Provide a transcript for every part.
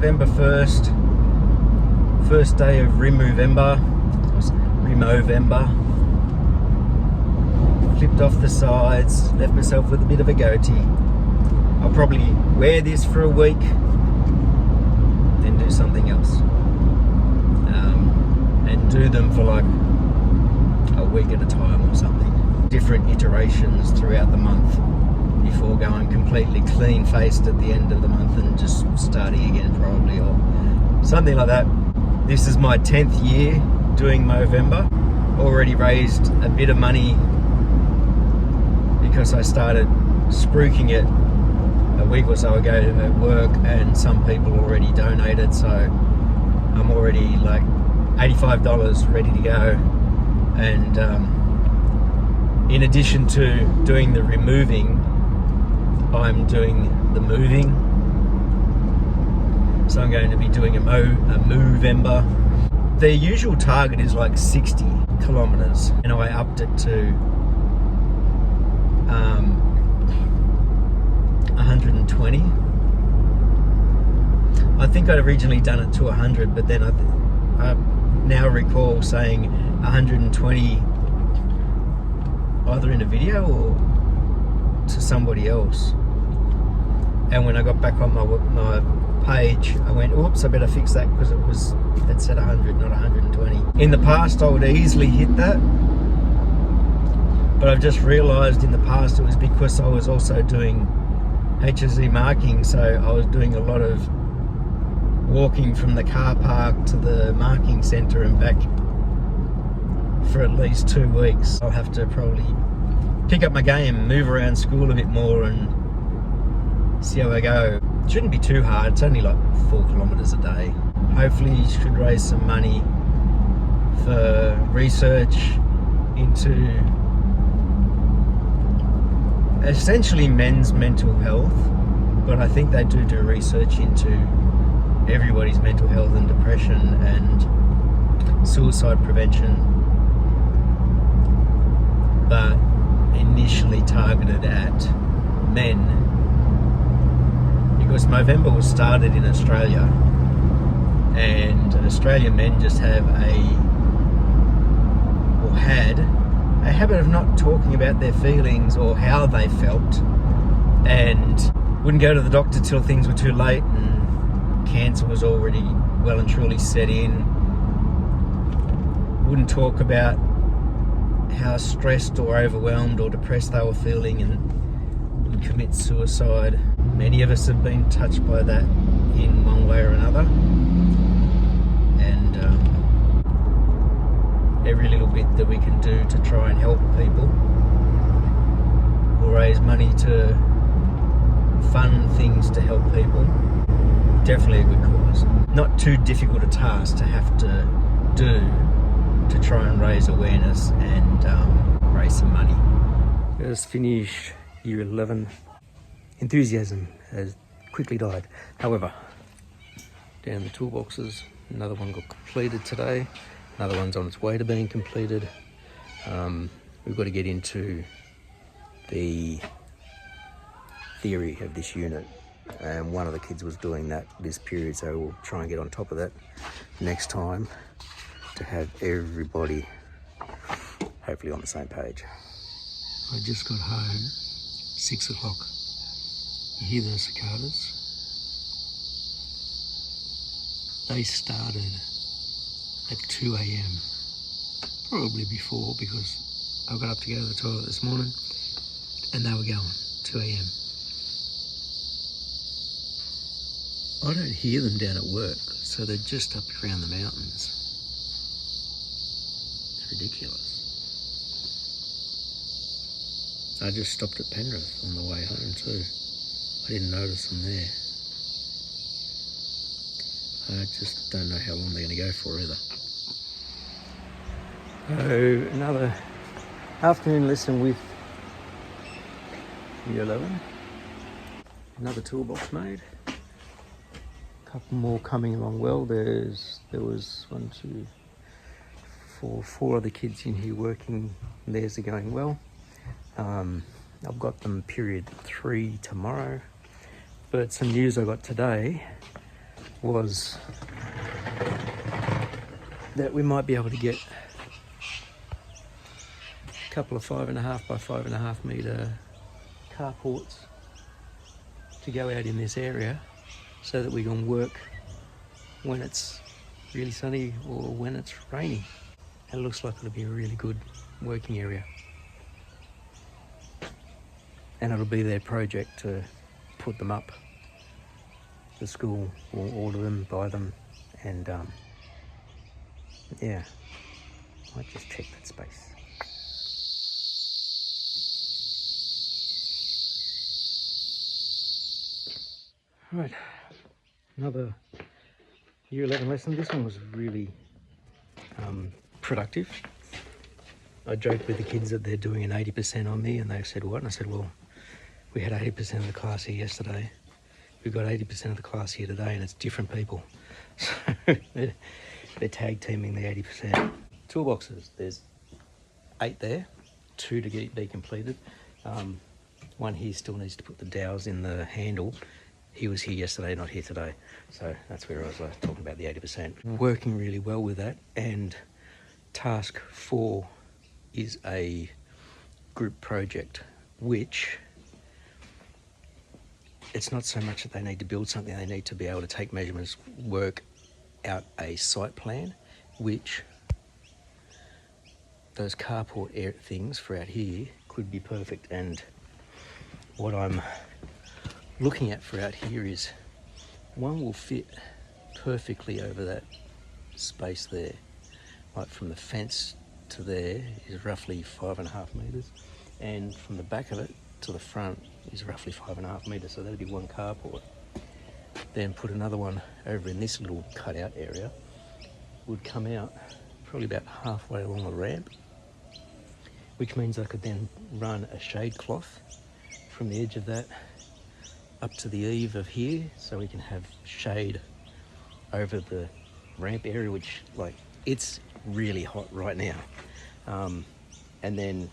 November 1st, first day of Movember. Clipped off the sides, left myself with a bit of a goatee. I'll probably wear this for a week, then do something else. And do them for like a week at a time or something. Different iterations throughout the month before going completely clean-faced at the end of the month and just starting again probably, or something like that. This is my 10th year doing Movember. Already raised a bit of money because I started spruiking it a week or so ago at work, and some people already donated, so I'm already like $85 ready to go. And in addition to doing the removing, I'm doing the moving. So I'm going to be doing a Movember. Their usual target is like 60 kilometers, and I upped it to 120. I think I'd originally done it to 100, but then I now recall saying 120 either in a video or to somebody else. And when I got back on my page, I went, oops, I better fix that, because it said 100, not 120. In the past, I would easily hit that, but I've just realised in the past it was because I was also doing HSE marking, so I was doing a lot of walking from the car park to the marking centre and back for at least 2 weeks. I'll have to probably pick up my game, move around school a bit more and see how I go. It shouldn't be too hard, it's only like 4 kilometres a day. Hopefully you should raise some money for research into essentially men's mental health, but I think they do research into everybody's mental health and depression and suicide prevention, but initially targeted at men, because Movember was started in Australia, and Australian men just have had a habit of not talking about their feelings or how they felt, and wouldn't go to the doctor till things were too late and cancer was already well and truly set in. Wouldn't talk about how stressed or overwhelmed or depressed they were feeling, and would commit suicide. Many of us have been touched by that in one way or another, and every little bit that we can do to try and help people or raise money to fund things to help people, definitely a good cause. Not too difficult a task to have to do to try and raise awareness and raise some money. Just finished year 11. Enthusiasm has quickly died. However, down the toolboxes, another one got completed today. Another one's on its way to being completed. We've got to get into the theory of this unit, and one of the kids was doing that this period, so we'll try and get on top of that next time to have everybody hopefully on the same page. I just got home, 6 o'clock. You hear those cicadas? They started at 2 a.m. Probably before, because I got up to go to the toilet this morning and they were going 2 a.m. I don't hear them down at work, so they're just up around the mountains. It's ridiculous. I just stopped at Penrith on the way home too. I didn't notice them there. I just don't know how long they're going to go for either. So another afternoon lesson with year 11. Another toolbox made. A couple more coming along well. There was 1, 2, 4, 4 other kids in here working. Theirs are going well. I've got them period 3 tomorrow. But some news I got today, was that we might be able to get a couple of 5.5 by 5.5 metre carports to go out in this area so that we can work when it's really sunny or when it's raining. It looks like it'll be a really good working area. And it'll be their project to put them up. The school will order them, buy them, and yeah, might just check that space. Right, another Year 11 lesson. This one was really productive. I joked with the kids that they're doing an 80% on me, and they said, what? And I said, well, we had 80% of the class here yesterday. We've got 80% of the class here today, and it's different people. So they're tag teaming the 80%. Toolboxes, there's 8 there, 2 to be completed. One here still needs to put the dowels in the handle. He was here yesterday, not here today. So that's where I was talking about the 80%. Working really well with that. And task 4 is a group project, which it's not so much that they need to build something, they need to be able to take measurements, work out a site plan, which those carport things for out here could be perfect. And what I'm looking at for out here is one will fit perfectly over that space there. Like from the fence to there is roughly 5.5 metres, and from the back of it to the front is roughly 5.5 metres, so that'd be one carport. Then put another one over in this little cutout area, would come out probably about halfway along the ramp, which means I could then run a shade cloth from the edge of that up to the eave of here, so we can have shade over the ramp area, which, like, it's really hot right now. And then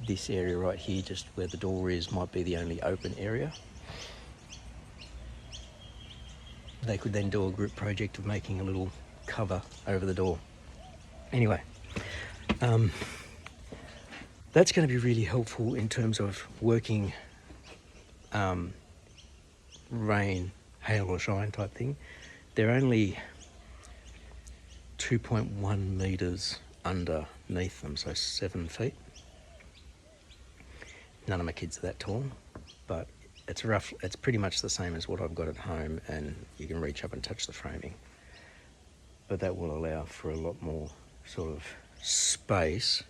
this area right here, just where the door is, might be the only open area. They could then do a group project of making a little cover over the door. Anyway, that's going to be really helpful in terms of working rain, hail or shine type thing. They're only 2.1 metres underneath them, so 7 feet. None of my kids are that tall, but it's pretty much the same as what I've got at home, and you can reach up and touch the framing. But that will allow for a lot more sort of space,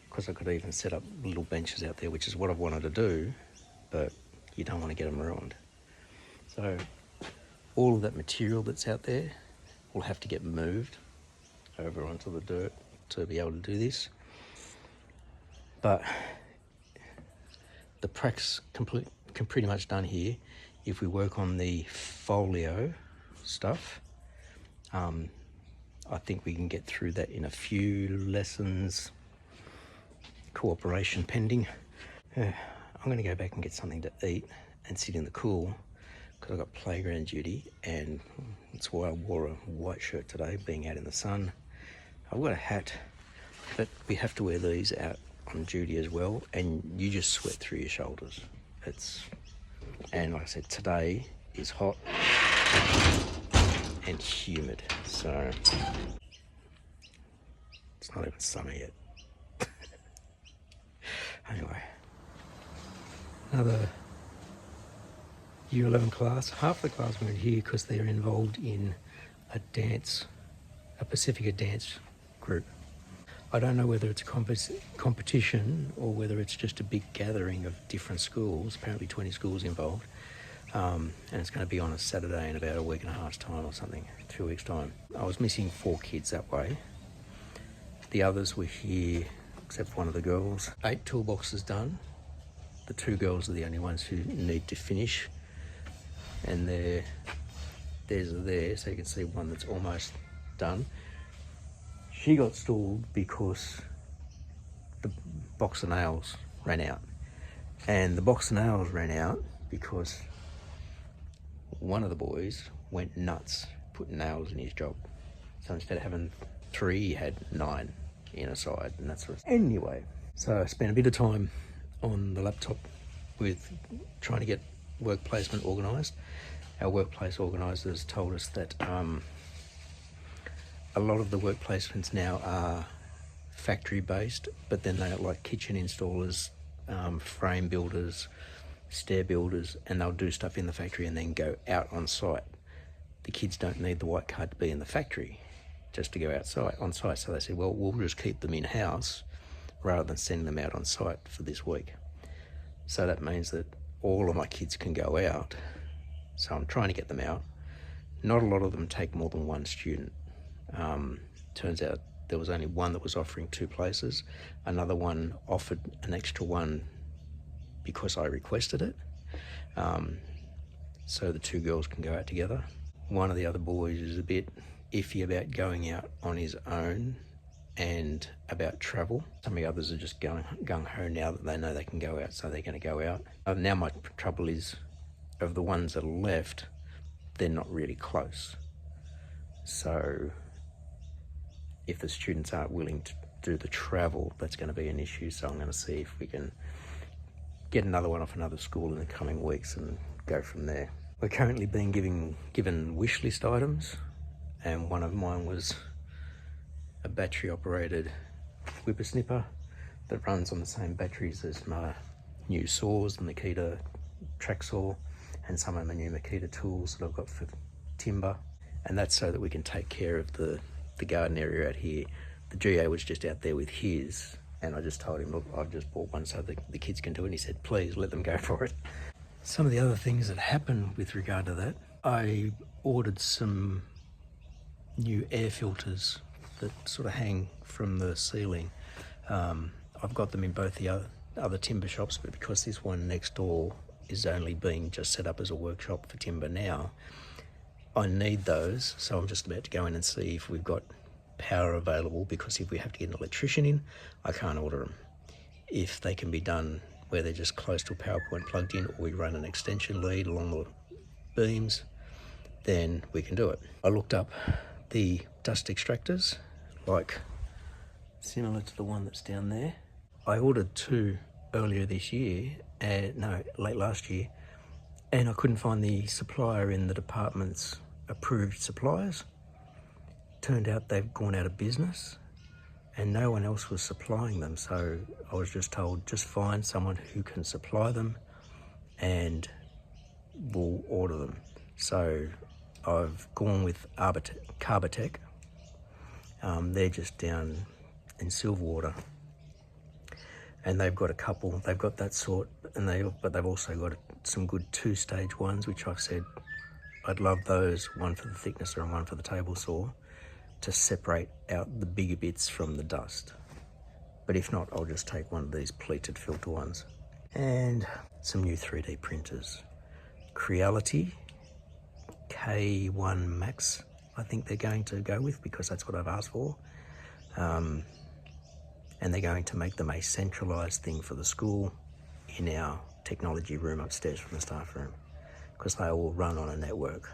because I could even set up little benches out there, which is what I've wanted to do, but you don't want to get them ruined. So all of that material that's out there will have to get moved over onto the dirt to be able to do this. But the pracs pretty much done here. If we work on the folio stuff, I think we can get through that in a few lessons, cooperation pending. I'm going to go back and get something to eat and sit in the cool, because I've got playground duty, and that's why I wore a white shirt today, being out in the sun. I've got a hat, but we have to wear these out on duty as well, and you just sweat through your shoulders. And like I said, today is hot and humid, so it's not even summer yet. Anyway, another Year 11 class. Half the class weren't here because they're involved in a Pacifica dance group. I don't know whether it's a competition or whether it's just a big gathering of different schools, apparently 20 schools involved, and it's going to be on a Saturday in about a week and a half's time or something, 2 weeks' time. I was missing 4 kids that way. The others were here, except for one of the girls. 8 toolboxes done. The 2 girls are the only ones who need to finish, and theirs are there, so you can see one that's almost done. She got stalled because the box of nails ran out, and the box of nails ran out because one of the boys went nuts putting nails in his job. So instead of having 3, he had 9 in a side and that sort of stuff. Anyway, so I spent a bit of time on the laptop with trying to get work placement organised. Our workplace organisers told us that a lot of the work placements now are factory based, but then they are like kitchen installers, frame builders, stair builders, and they'll do stuff in the factory and then go out on site. The kids don't need the white card to be in the factory, just to go outside on site. So they said, well, we'll just keep them in-house rather than sending them out on site for this week. So that means that all of my kids can go out. So I'm trying to get them out. Not a lot of them take more than 1 student. Turns out there was only one that was offering 2 places. Another one offered an extra one because I requested it. So the 2 girls can go out together. One of the other boys is a bit iffy about going out on his own and about travel. Some of the others are just going gung-ho now that they know they can go out, so they're going to go out. Now my trouble is, of the ones that are left, they're not really close. So if the students aren't willing to do the travel, that's going to be an issue. So I'm going to see if we can get another one off another school in the coming weeks and go from there. We're currently being given wish list items, and one of mine was a battery operated whippersnipper that runs on the same batteries as my new saws, the Makita track saw, and some of my new Makita tools that I've got for timber. And that's so that we can take care of the garden area out here. The GA was just out there with his, and I just told him, look, I've just bought one so the kids can do it. And he said, please let them go for it. Some of the other things that happened with regard to that, I ordered some new air filters that sort of hang from the ceiling. I've got them in both the other timber shops, but because this one next door is only being just set up as a workshop for timber now, I need those. So I'm just about to go in and see if we've got power available, because if we have to get an electrician in, I can't order them. If they can be done where they're just close to a power point plugged in, or we run an extension lead along the beams, then we can do it. I looked up the dust extractors, like similar to the one that's down there. I ordered 2 earlier this year, late last year, and I couldn't find the supplier in the department's approved suppliers. Turned out they've gone out of business and no one else was supplying them. So I was just told, just find someone who can supply them and we'll order them. So I've gone with Carbotech. They're just down in Silverwater, and they've got a couple. They've got that sort, but they've also got some good 2-stage ones, which I've said I'd love those, one for the thicknesser and one for the table saw, to separate out the bigger bits from the dust. But if not, I'll just take one of these pleated filter ones. And some new 3D printers. Creality K1 Max, I think they're going to go with, because that's what I've asked for. And they're going to make them a centralised thing for the school in our technology room upstairs from the staff room, because they all run on a network.